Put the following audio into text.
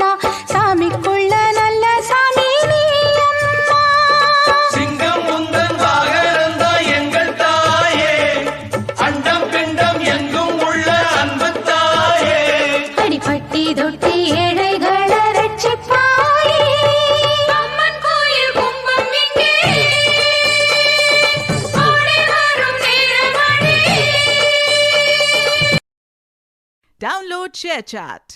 அண்ணா சாமிக்குள்ள நல்ல சாமி நீ அம்மா. சிங்கம் முந்தன் வாகனந்தா எங்கள் தாயே, அண்டம் பிண்டம் எங்கும் உள்ள அன்பு தாயே. அடிப்பட்டி தொட்டி ஏழைகளை ரட்சிப்பாயே. அம்மன் கோயில் கும்பம் இங்கே ஓடி வரும் நேரமணி. Download ShareChat.